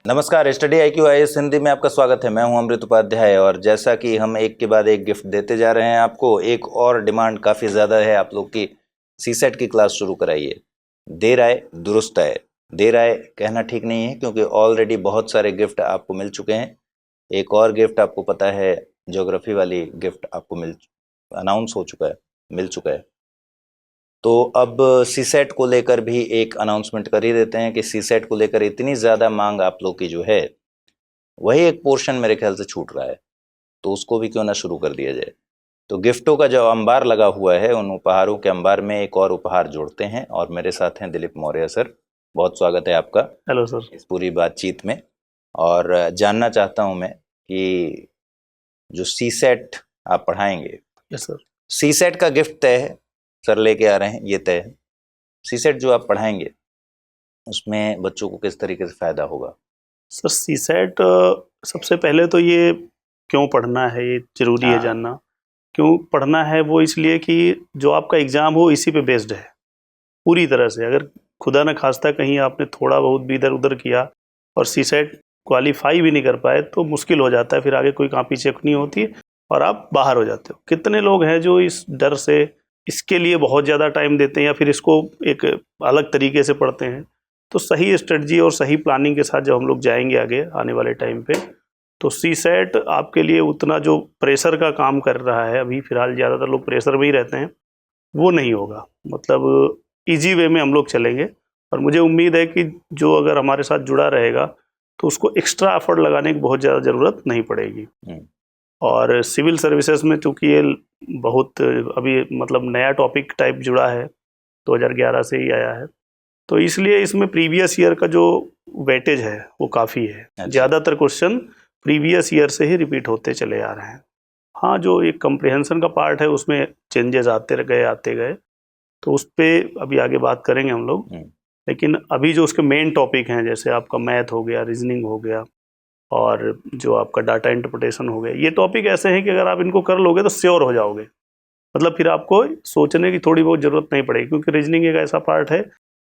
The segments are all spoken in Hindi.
नमस्कार, स्टडी IQ IAS हिंदी में आपका स्वागत है। मैं हूं अमृत उपाध्याय और जैसा कि हम एक के बाद एक गिफ्ट देते जा रहे हैं आपको, एक और डिमांड काफ़ी ज़्यादा है आप लोग की, सीसेट की क्लास शुरू कराइए। देर आए दुरुस्त आए। देर आए कहना ठीक नहीं है क्योंकि ऑलरेडी बहुत सारे गिफ्ट आपको मिल चुके हैं। एक और गिफ्ट आपको पता है, ज्योग्राफी वाली गिफ्ट आपको अनाउंस हो चुका है, मिल चुका है। तो अब सीसेट को लेकर भी एक अनाउंसमेंट कर ही देते हैं कि सीसेट को लेकर इतनी ज़्यादा मांग आप लोग की जो है, वही एक पोर्शन मेरे ख्याल से छूट रहा है, तो उसको भी क्यों ना शुरू कर दिया जाए। तो गिफ्टों का जो अंबार लगा हुआ है, उन उपहारों के अंबार में एक और उपहार जोड़ते हैं और मेरे साथ हैं दिलीप मौर्य सर। बहुत स्वागत है आपका। Hello sir. इस पूरी बातचीत में और जानना चाहता हूं मैं कि जो सीसेट आप पढ़ाएंगे, यस सर। सीसेट का गिफ्ट तय है, सर लेके आ रहे हैं, ये तय है। सीसेट जो आप पढ़ाएंगे उसमें बच्चों को किस तरीके से फ़ायदा होगा? सर सीसेट सबसे पहले तो ये क्यों पढ़ना है, ये ज़रूरी है जानना। क्यों पढ़ना है वो इसलिए कि जो आपका एग्ज़ाम हो इसी पे बेस्ड है पूरी तरह से। अगर खुदा न खास्ता कहीं आपने थोड़ा बहुत भी इधर उधर किया और सीसेट क्वालिफाई भी नहीं कर पाए तो मुश्किल हो जाता है, फिर आगे कोई कॉपी चेक नहीं होती और आप बाहर हो जाते हो। कितने लोग हैं जो इस डर से इसके लिए बहुत ज़्यादा टाइम देते हैं या फिर इसको एक अलग तरीके से पढ़ते हैं। तो सही स्ट्रेटजी और सही प्लानिंग के साथ जब हम लोग जाएंगे आगे आने वाले टाइम पे, तो सीसेट आपके लिए उतना जो प्रेशर का काम कर रहा है, अभी फ़िलहाल ज़्यादातर लोग प्रेशर में ही रहते हैं, वो नहीं होगा। मतलब ईजी वे में हम लोग चलेंगे और मुझे उम्मीद है कि जो अगर हमारे साथ जुड़ा रहेगा तो उसको एक्स्ट्रा एफर्ट लगाने की बहुत ज़्यादा ज़रूरत नहीं पड़ेगी। और सिविल सर्विसेज में चूँकि ये बहुत अभी मतलब नया टॉपिक टाइप जुड़ा है, 2011 से ही आया है, तो इसलिए इसमें प्रीवियस ईयर का जो वेटेज है वो काफ़ी है। अच्छा। ज़्यादातर क्वेश्चन प्रीवियस ईयर से ही रिपीट होते चले आ रहे हैं। हाँ, जो एक कम्प्रिहेंशन का पार्ट है उसमें चेंजेस आते गए, तो उस पर अभी आगे बात करेंगे हम लोग। लेकिन अभी जो उसके मेन टॉपिक हैं, जैसे आपका मैथ हो गया, रीजनिंग हो गया और जो आपका डाटा इंटरप्रिटेशन हो गया, ये टॉपिक ऐसे हैं कि अगर आप इनको कर लोगे तो श्योर हो जाओगे। मतलब फिर आपको सोचने की थोड़ी बहुत ज़रूरत नहीं पड़ेगी, क्योंकि रीजनिंग एक ऐसा पार्ट है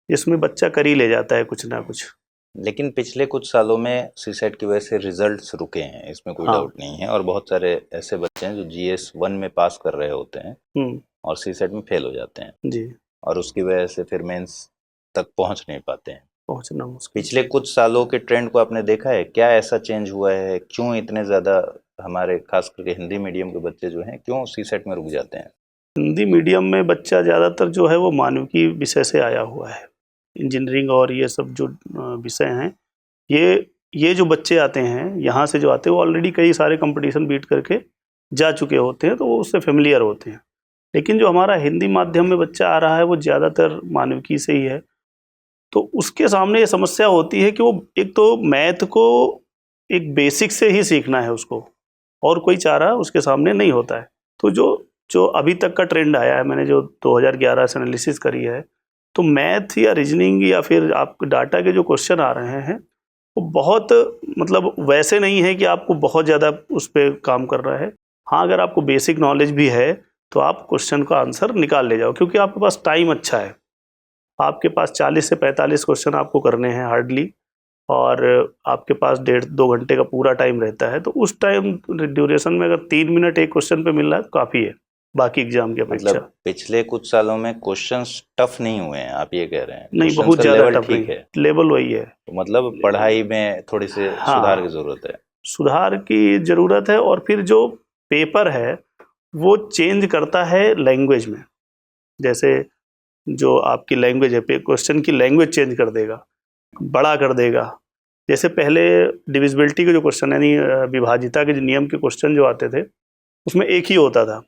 जिसमें बच्चा कर ही ले जाता है कुछ ना कुछ। लेकिन पिछले कुछ सालों में सीसेट की वजह से रिजल्ट्स रुके हैं, इसमें कोई डाउट नहीं है, और बहुत सारे ऐसे बच्चे हैं जो GS 1 में पास कर रहे होते हैं और सीसेट में फेल हो जाते हैं जी, और उसकी वजह से फिर मेंस तक पहुंच नहीं पाते हैं। पहुंचना मुश्किल। पिछले कुछ सालों के ट्रेंड को आपने देखा है, क्या ऐसा चेंज हुआ है? क्यों इतने ज़्यादा हमारे खास करके हिंदी मीडियम के बच्चे जो हैं क्यों सीसेट में रुक जाते हैं? हिंदी मीडियम में बच्चा ज़्यादातर जो है वो मानविकी विषय से आया हुआ है। इंजीनियरिंग और ये सब जो विषय हैं, ये जो बच्चे आते हैं यहाँ से जो आते हैं वो ऑलरेडी कई सारे कंपटीशन बीट करके जा चुके होते हैं, तो वो उससे फेमिलियर होते हैं। लेकिन जो हमारा हिंदी माध्यम में बच्चा आ रहा है वो ज़्यादातर मानविकी से ही है, तो उसके सामने ये समस्या होती है कि वो एक तो मैथ को एक बेसिक से ही सीखना है उसको, और कोई चारा उसके सामने नहीं होता है। तो जो अभी तक का ट्रेंड आया है, मैंने जो 2011 से एनालिसिस करी है, तो मैथ या रीजनिंग या फिर आप डाटा के जो क्वेश्चन आ रहे हैं वो बहुत मतलब वैसे नहीं है कि आपको बहुत ज़्यादा उस पर काम कर रहा है। हाँ, अगर आपको बेसिक नॉलेज भी है तो आप क्वेश्चन का आंसर निकाल ले जाओ, क्योंकि आपके पास टाइम अच्छा है। आपके पास 40 से 45 क्वेश्चन आपको करने हैं हार्डली, और आपके पास 1.5-2 घंटे का पूरा टाइम रहता है। तो उस टाइम ड्यूरेशन में अगर 3 मिनट एक क्वेश्चन पे मिल रहा है तो काफ़ी है बाकी एग्जाम की अपेक्षा। मतलब पिछले कुछ सालों में क्वेश्चंस टफ नहीं हुए हैं, आप ये कह रहे हैं? नहीं, क्वेश्चंस बहुत का ज़्यादा लेवल टफ नहीं ठीक है, लेवल वही है। तो मतलब पढ़ाई में थोड़ी से सुधार की ज़रूरत है। सुधार की ज़रूरत है, और फिर जो पेपर है वो चेंज करता है लैंग्वेज में। जैसे जो आपकी लैंग्वेज है, क्वेश्चन की लैंग्वेज चेंज कर देगा, बड़ा कर देगा। जैसे पहले डिविजिबिलिटी के जो क्वेश्चन यानी विभाजिता के जो नियम के क्वेश्चन जो आते थे, उसमें एक ही होता था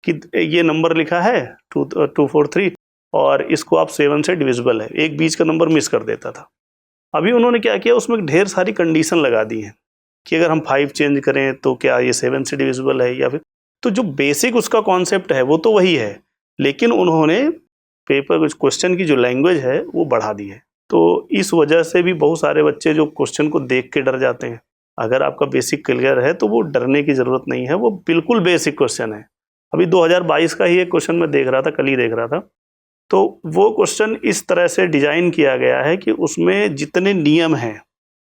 कि ये नंबर लिखा है 243 और इसको आप 7 से डिविजिबल है, एक बीच का नंबर मिस कर देता था। अभी उन्होंने क्या किया, उसमें ढेर सारी कंडीशन लगा दी हैं कि अगर हम 5 चेंज करें तो क्या ये 7 से डिविजिबल है या फिर। तो जो बेसिक उसका कॉन्सेप्ट है वो तो वही है, लेकिन उन्होंने पेपर क्वेश्चन की जो लैंग्वेज है वो बढ़ा दी है। तो इस वजह से भी बहुत सारे बच्चे जो क्वेश्चन को देख के डर जाते हैं। अगर आपका बेसिक क्लियर है तो वो डरने की ज़रूरत नहीं है, वो बिल्कुल बेसिक क्वेश्चन है। अभी 2022 का ही एक क्वेश्चन मैं देख रहा था, कल ही देख रहा था, तो वो क्वेश्चन इस तरह से डिज़ाइन किया गया है कि उसमें जितने नियम हैं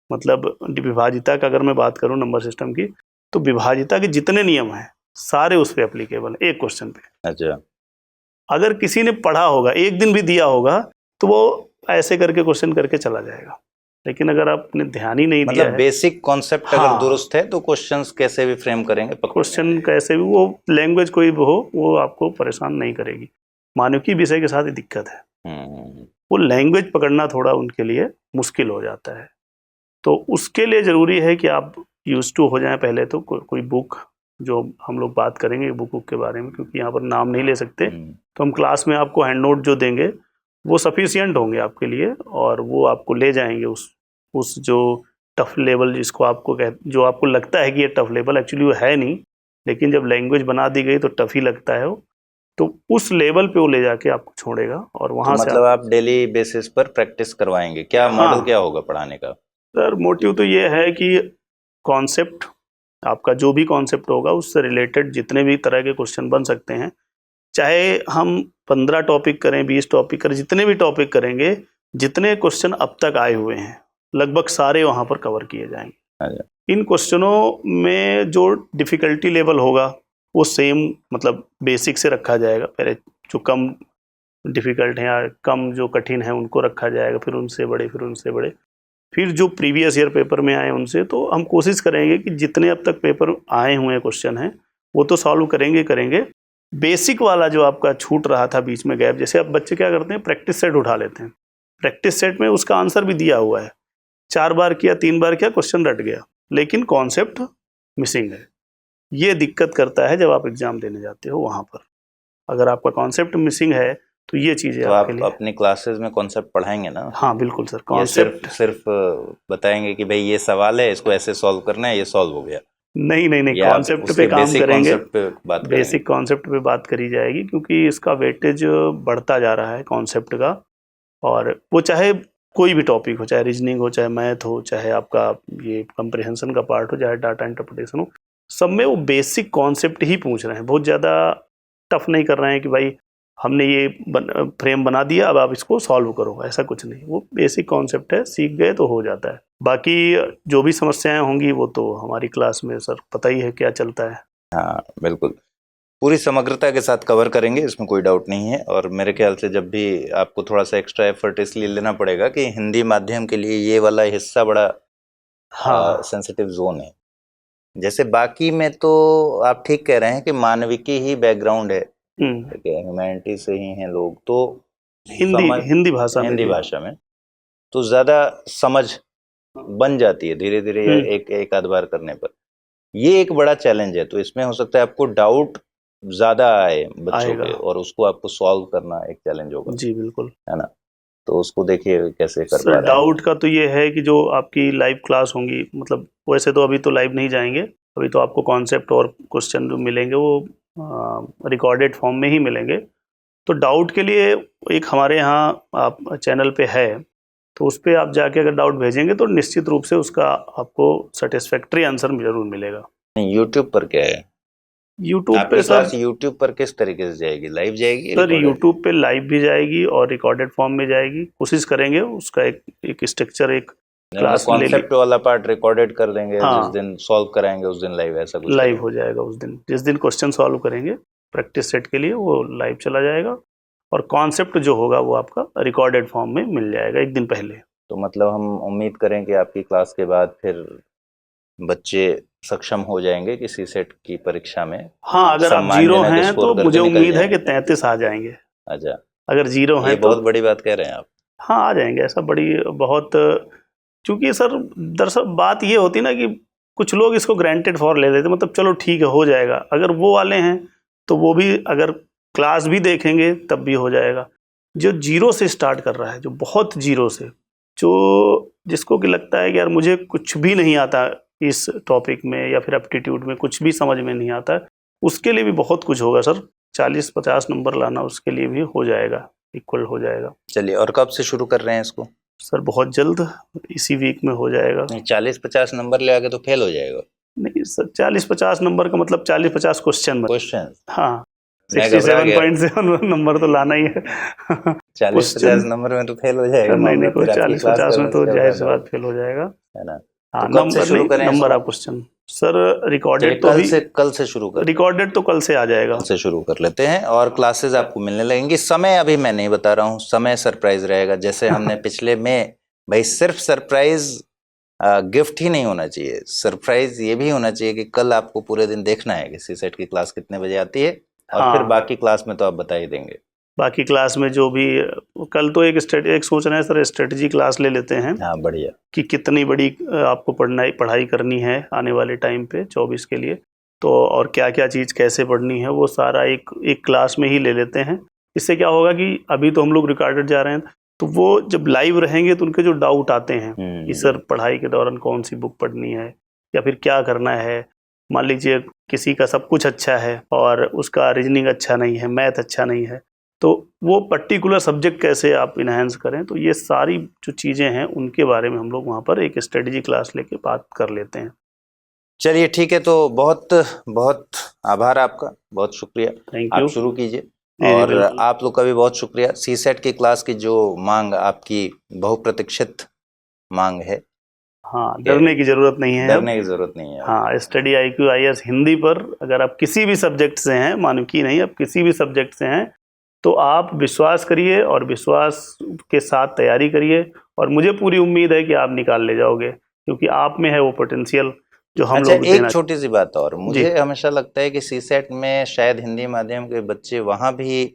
मतलब विभाजिता का अगर मैं बात करूं नंबर सिस्टम की, तो विभाजिता के जितने नियम हैं सारे उस पर एप्लीकेबल है एक क्वेश्चन पे। अच्छा, अगर किसी ने पढ़ा होगा, एक दिन भी दिया होगा, तो वो ऐसे करके क्वेश्चन करके चला जाएगा। लेकिन अगर आपने ध्यान ही नहीं दिया मतलब है, बेसिक कॉन्सेप्ट हाँ, अगर दुरुस्त है तो क्वेश्चंस कैसे भी फ्रेम करेंगे पकड़ क्वेश्चन लेंगे। कैसे भी, वो लैंग्वेज कोई भी हो वो आपको परेशान नहीं करेगी। मानविकी विषय के साथ ही दिक्कत है, वो लैंग्वेज पकड़ना थोड़ा उनके लिए मुश्किल हो जाता है। तो उसके लिए ज़रूरी है कि आप यूज टू हो जाएं पहले तो। कोई बुक, जो हम लोग बात करेंगे बुक के बारे में, क्योंकि यहाँ पर नाम नहीं ले सकते, तो हम क्लास में आपको हैंड नोट जो देंगे वो सफिशियंट होंगे आपके लिए, और वो आपको ले जाएंगे उस जो टफ लेवल जिसको आपको जो आपको लगता है कि ये टफ लेवल, एक्चुअली वो है नहीं, लेकिन जब लैंग्वेज बना दी गई तो टफ ही लगता है वो। तो उस लेवल पे वो ले जाके आपको छोड़ेगा और तो वहाँ से मतलब आप डेली बेसिस पर प्रैक्टिस करवाएंगे, क्या मॉडल हाँ क्या होगा पढ़ाने का? सर, मोटिव तो ये है कि कॉन्सेप्ट, आपका जो भी कॉन्सेप्ट होगा उससे रिलेटेड जितने भी तरह के क्वेश्चन बन सकते हैं, चाहे हम 15 टॉपिक करें, 20 टॉपिक करें, जितने भी टॉपिक करेंगे, जितने क्वेश्चन अब तक आए हुए हैं लगभग सारे वहाँ पर कवर किए जाएंगे। इन क्वेश्चनों में जो डिफ़िकल्टी लेवल होगा वो सेम, मतलब बेसिक से रखा जाएगा। पहले जो कम डिफ़िकल्ट हैं या कम जो कठिन है उनको रखा जाएगा, फिर उनसे बड़े, फिर उनसे बड़े, फिर जो प्रीवियस ईयर पेपर में आए उनसे। तो हम कोशिश करेंगे कि जितने अब तक पेपर आए हुए क्वेश्चन हैं वो तो सॉल्व करेंगे। बेसिक वाला जो आपका छूट रहा था बीच में गैप, जैसे अब बच्चे क्या करते हैं, प्रैक्टिस सेट उठा लेते हैं, प्रैक्टिस सेट में उसका आंसर भी दिया हुआ है, 4 बार किया, 3 बार किया, क्वेश्चन रट गया, लेकिन कॉन्सेप्ट मिसिंग है। ये दिक्कत करता है जब आप एग्जाम देने जाते हो वहाँ पर। अगर आपका कॉन्सेप्ट मिसिंग है तो ये चीज़ें तो आपके आप लिए। अपनी क्लासेस में कॉन्सेप्ट पढ़ाएंगे ना? हाँ बिल्कुल सर, या कॉन्सेप्ट सिर्फ बताएंगे कि भाई ये सवाल है, इसको ऐसे सॉल्व करना है, ये सॉल्व हो गया, नहीं, या आप कॉन्सेप्ट उसके पे काम बेसिक करेंगे, कॉन्सेप्ट पे बात करेंगे? बेसिक कॉन्सेप्ट पे बात करी जाएगी, क्योंकि इसका वेटेज बढ़ता जा रहा है कॉन्सेप्ट का। और वो चाहे कोई भी टॉपिक हो, चाहे रीजनिंग हो, चाहे मैथ हो, चाहे आपका ये कंप्रिहेंशन का पार्ट हो, चाहे डाटा इंटरप्रिटेशन हो, सब में वो बेसिक कॉन्सेप्ट ही पूछ रहे हैं। बहुत ज़्यादा टफ नहीं कर रहे हैं कि भाई हमने ये फ्रेम बना दिया अब आप इसको सॉल्व करो, ऐसा कुछ नहीं। वो बेसिक कॉन्सेप्ट है, सीख गए तो हो जाता है। बाकी जो भी समस्याएं होंगी वो तो हमारी क्लास में सर पता ही है क्या चलता है। हाँ बिल्कुल, पूरी समग्रता के साथ कवर करेंगे, इसमें कोई डाउट नहीं है। और मेरे ख्याल से जब भी आपको थोड़ा सा एक्स्ट्रा एफर्ट इसलिए लेना पड़ेगा कि हिंदी माध्यम के लिए ये वाला हिस्सा बड़ा हाँ सेंसिटिव जोन है। जैसे बाकी में तो आप ठीक कह रहे हैं कि मानविकी ही बैकग्राउंड है, ह्यूमैनिटी से ही हैं लोग, तो हिंदी भाषा में हिंदी भी। भाषा में तो ज़्यादा समझ बन जाती है धीरे धीरे, एक आध बार करने पर। ये एक बड़ा चैलेंज है, तो इसमें हो सकता है आपको डाउट ज़्यादा आए बच्चों के, और उसको आपको सॉल्व करना एक चैलेंज होगा, जी बिल्कुल, है ना? तो उसको देखिए कैसे कर पा सर रहे हैं। डाउट का तो ये है कि जो आपकी लाइव क्लास होंगी, मतलब वैसे तो अभी तो लाइव नहीं जाएंगे, अभी तो आपको कॉन्सेप्ट और क्वेश्चन जो मिलेंगे वो रिकॉर्डेड फॉर्म में ही मिलेंगे। तो डाउट के लिए एक हमारे यहाँ आप चैनल पे है, तो उस पर आप जाके अगर डाउट भेजेंगे तो निश्चित रूप से उसका आपको सेटिस्फैक्ट्री आंसर जरूर मिलेगा। यूट्यूब पर क्या है? यूट्यूब आपकी पे क्लास सर, यूट्यूब पर किस तरीके से जाएगी? लाइव जाएगी, सर रिकॉर्डेड? यूट्यूब पे लाइव भी जाएगी और रिकॉर्डेड फॉर्म में जाएगी। कोशिश करेंगे उसका एक स्ट्रक्चर, एक मतलब क्लास ले ली। कॉन्सेप्ट वाला पार्ट रिकॉर्डेड कर देंगे, जिस हाँ दिन सॉल्व कराएंगे उस दिन लाइव, ऐसा कुछ लाइव करेंगे? हो जाएगा उस दिन, जिस दिन क्वेश्चन सॉल्व करेंगे प्रैक्टिस सेट के लिए, वो लाइव चला जाएगा। और कॉन्सेप्ट जो होगा वो आपका रिकॉर्डेड फॉर्म में मिल जाएगा एक दिन पहले। तो मतलब हम उम्मीद करें कि आपकी क्लास के बाद फिर बच्चे सक्षम हो जाएंगे किसी सेट की परीक्षा में हाँ, अगर आप जीरो सम्मानजनक हैं स्कोर तो करके मुझे निकल उम्मीद है कि जाएंगे। 33 आ जाएंगे। अच्छा, अगर जीरो ये हैं तो बहुत बड़ी बात कह रहे हैं आप। हाँ आ जाएंगे, ऐसा बड़ी बहुत। क्योंकि सर दरअसल बात ये होती ना कि कुछ लोग इसको ग्रांटेड फॉर ले लेते, मतलब चलो ठीक है हो जाएगा। अगर वो वाले हैं तो वो भी अगर क्लास भी देखेंगे तब भी हो जाएगा। जो जीरो से स्टार्ट कर रहा है, जो बहुत जीरो से, जो जिसको कि लगता है कि यार मुझे कुछ भी नहीं आता इस टॉपिक में या फिर एप्टीट्यूड में, कुछ भी समझ में नहीं आता, उसके लिए भी बहुत कुछ होगा सर। 40-50 नंबर लाना उसके लिए भी हो जाएगा, इक्वल हो जाएगा। चलिए, और कब से शुरू कर रहे हैं इसको? सर बहुत जल्द, इसी वीक में हो जाएगा। नहीं, 40-50 नंबर ले आके तो फेल हो जाएगा। नहीं सर, 40-50 नंबर का मतलब 40-50 क्वेश्चन। क्वेश्चन? हाँ, मैं घबरा गया। 67.7 नंबर तो लाना ही है। 40-50 नंबर में तो फेल हो जाएगा नहीं मामला, कोई फिर आपकी क्लास 40-50 करने में से तो क्या जाहिर सी फायदा बात होगा? फेल हो जाएगा। है ना? हाँ, तो कब से नंबर शुरू नहीं, करें नंबर इसको? Of question sir. रिकॉर्डेड तो कल अभी, से, कल से शुरू कर, रिकॉर्डेड तो कल से आ जाएगा। कल से शुरू कर लेते हैं और क्लासेस आपको मिलने लगेंगी। समय अभी मैं नहीं बता रहा हूँ, समय सरप्राइज रहेगा, जैसे हमने पिछले में। भाई सिर्फ सरप्राइज गिफ्ट ही नहीं होना चाहिए, सरप्राइज ये भी होना चाहिए कि कल आपको पूरे दिन देखना है कि सीसेट की क्लास कितने बजे आती है, और फिर हाँ, बाकी क्लास में तो आप बता ही देंगे। बाकी क्लास में जो भी, कल तो एक सोच रहे हैं सर, स्ट्रेटजी क्लास ले लेते हैं हाँ बढ़िया। कि कितनी बड़ी आपको पढ़ाई करनी है आने वाले टाइम पे 24 के लिए, तो और क्या क्या चीज़ कैसे पढ़नी है वो सारा एक क्लास में ही ले लेते हैं। इससे क्या होगा कि अभी तो हम लोग रिकॉर्डेड जा रहे हैं, तो वो जब लाइव रहेंगे तो उनके जो डाउट आते हैं कि सर पढ़ाई के दौरान कौन सी बुक पढ़नी है या फिर क्या करना है, मान लीजिए किसी का सब कुछ अच्छा है और उसका रीजनिंग अच्छा नहीं है, मैथ अच्छा नहीं है, तो वो पर्टिकुलर सब्जेक्ट कैसे आप इनहेंस करें, तो ये सारी जो चीज़ें हैं उनके बारे में हम लोग वहाँ पर एक स्ट्रेटजी क्लास लेके बात कर लेते हैं। चलिए ठीक है, तो बहुत बहुत आभार आपका, बहुत शुक्रिया। थैंक आप यू। शुरू कीजिए। जी और बिल्कुल। आप लोग का भी बहुत शुक्रिया। सीसेट की क्लास की जो मांग, आपकी बहुप्रतीक्षित मांग है, हाँ, डरने की ज़रूरत नहीं है अब। डरने की जरूरत नहीं है। हाँ, स्टडी IQ IAS हिंदी पर अगर आप किसी भी सब्जेक्ट से हैं, मानो कि नहीं, आप किसी भी सब्जेक्ट से हैं, तो आप विश्वास करिए और विश्वास के साथ तैयारी करिए, और मुझे पूरी उम्मीद है कि आप निकाल ले जाओगे, क्योंकि आप में है वो पोटेंशियल जो हम अच्छा, लोग एक देना। छोटी सी बात और, जी। मुझे हमेशा लगता है कि सीसेट में शायद हिंदी माध्यम के बच्चे वहां भी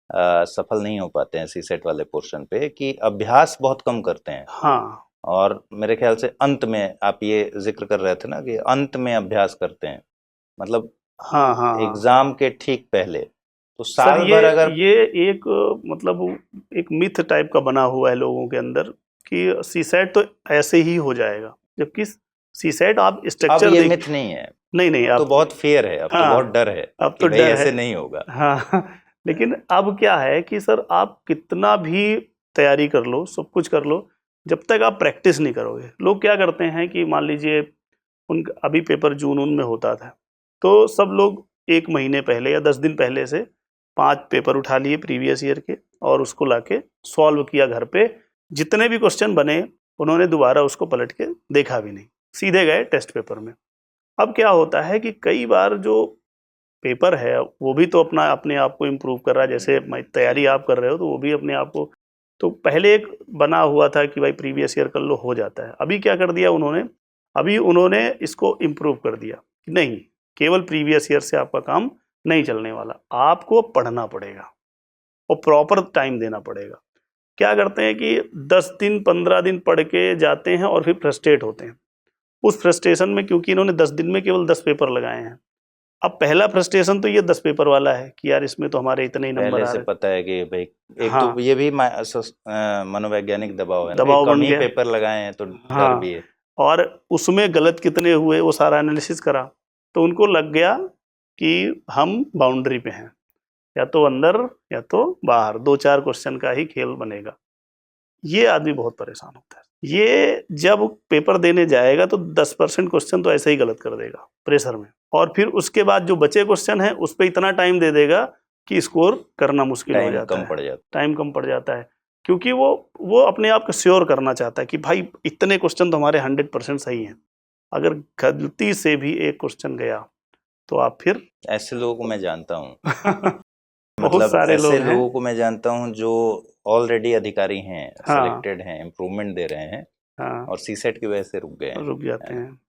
सफल नहीं हो पाते हैं सीसेट वाले पोर्शन पे, कि अभ्यास बहुत कम करते हैं। हाँ और मेरे ख्याल से अंत में, आप ये जिक्र कर रहे थे ना कि अंत में अभ्यास करते हैं, मतलब हाँ हाँ हाँ एग्जाम के ठीक पहले, तो सर, साल भर अगर। ये एक मतलब एक मिथ टाइप का बना हुआ है लोगों के अंदर कि सीसेट तो ऐसे ही हो जाएगा, जबकि सीसेट आप अब स्ट्रक्चर ये देख। मिथ नहीं है, नहीं नहीं, तो अब बहुत फेयर है, अब तो बहुत हाँ, डर है अब कि तो भाई डर ऐसे है। नहीं होगा। हाँ लेकिन अब क्या है कि सर आप कितना भी तैयारी कर लो, सब कुछ कर लो, जब तक आप प्रैक्टिस नहीं करोगे। लोग क्या करते हैं कि मान लीजिए उन अभी पेपर जून उन में होता था, तो सब लोग 1 महीने पहले या 10 दिन पहले से 5 पेपर उठा लिए प्रीवियस ईयर के और उसको लाके सॉल्व किया घर पे। जितने भी क्वेश्चन बने उन्होंने दोबारा उसको पलट के देखा भी नहीं, सीधे गए टेस्ट पेपर में। अब क्या होता है कि कई बार जो पेपर है वो भी तो अपना अपने आप को इम्प्रूव कर रहा है, जैसे तैयारी आप कर रहे हो तो वो भी अपने आप को, तो पहले एक बना हुआ था कि भाई प्रीवियस ईयर कर लो हो जाता है। अभी क्या कर दिया उन्होंने, अभी उन्होंने इसको इम्प्रूव कर दिया कि नहीं, केवल प्रीवियस ईयर से आपका काम नहीं चलने वाला, आपको पढ़ना पड़ेगा और प्रॉपर टाइम देना पड़ेगा। क्या करते हैं कि 10 दिन 15 दिन पढ़ के जाते हैं और फिर फ्रस्ट्रेट होते हैं। उस फ्रस्ट्रेशन में, क्योंकि इन्होंने 10 दिन में केवल 10 पेपर लगाए हैं, अब पहला फ्रस्ट्रेशन तो ये 10 पेपर वाला है कि यार इसमें तो हमारे इतने ही नंबर पहले आ से रहे। पता है कि भाई, एक तो हाँ, ये भी मनोवैज्ञानिक दबाव है ना कि दबाव कम बन ही गया। पेपर लगाए हैं, तो डर हाँ, भी है। और उसमें गलत कितने हुए वो सारा एनालिसिस करा, तो उनको लग गया कि हम बाउंड्री पे हैं, या तो अंदर या तो बाहर, 2-4 क्वेश्चन का ही खेल बनेगा। ये आदमी बहुत परेशान होता है। ये जब पेपर देने जाएगा तो 10% क्वेश्चन तो ऐसे ही गलत कर देगा प्रेशर में, और फिर उसके बाद जो बचे क्वेश्चन हैं उस पर इतना टाइम दे देगा कि स्कोर करना मुश्किल हो टाइम जाता कम है। पड़ जाता टाइम कम पड़ जाता है, क्योंकि वो अपने आप को श्योर करना चाहता है कि भाई इतने क्वेश्चन तो हमारे 100% सही हैं। अगर गलती से भी एक क्वेश्चन गया तो आप फिर है। ऐसे लोगों को मैं जानता हूँ, बहुत मतलब सारे ऐसे लोग हैं। लोगों को मैं जानता हूँ जो ऑलरेडी अधिकारी हैं, हाँ सिलेक्टेड हैं, इम्प्रूवमेंट दे रहे हैं, हाँ, और सीसेट की वजह से रुक गए हैं, रुक है जाते ना? हैं।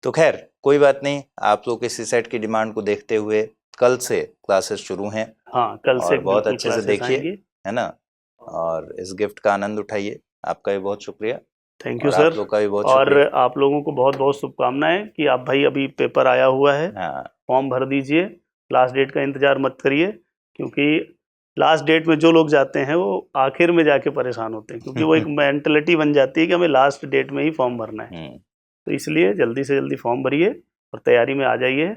तो खैर कोई बात नहीं, आप लोग के सीसेट की डिमांड को देखते हुए कल से क्लासेस शुरू हैं, हाँ, कल से और बहुत बिल्कुल अच्छे से क्लासेस देखिए, आएंगी। है ना? और इस गिफ्ट का आनंद उठाइए। आपका भी बहुत शुक्रिया, थैंक यू और आप सर। लोग का भी बहुत और शुक्रिया। आप लोगों को बहुत बहुत शुभकामनाएं कि आप भाई अभी पेपर आया हुआ है, हाँ, फॉर्म भर दीजिए, लास्ट डेट का इंतजार मत करिए, क्योंकि लास्ट डेट में जो लोग जाते हैं वो आखिर में जाके परेशान होते हैं, क्योंकि वो एक मेंटलिटी बन जाती है कि हमें लास्ट डेट में ही फॉर्म भरना है। तो इसलिए जल्दी से जल्दी फॉर्म भरिए और तैयारी में आ जाइए।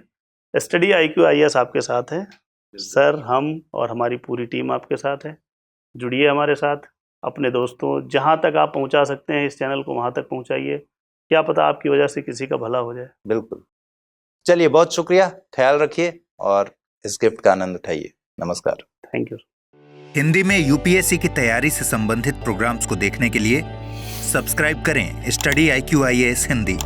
स्टडी IQ IAS आपके साथ है सर, हम और हमारी पूरी टीम आपके साथ है। जुड़िए हमारे साथ, अपने दोस्तों जहाँ तक आप पहुँचा सकते हैं इस चैनल को वहाँ तक पहुँचाइए, क्या पता आपकी वजह से किसी का भला हो जाए। बिल्कुल। चलिए, बहुत शुक्रिया, ख्याल रखिए और इस गिफ्ट का आनंद उठाइए। नमस्कार। Thank you. हिंदी में यूपीएससी की तैयारी से संबंधित प्रोग्राम्स को देखने के लिए सब्सक्राइब करें स्टडी IQ IAS हिंदी।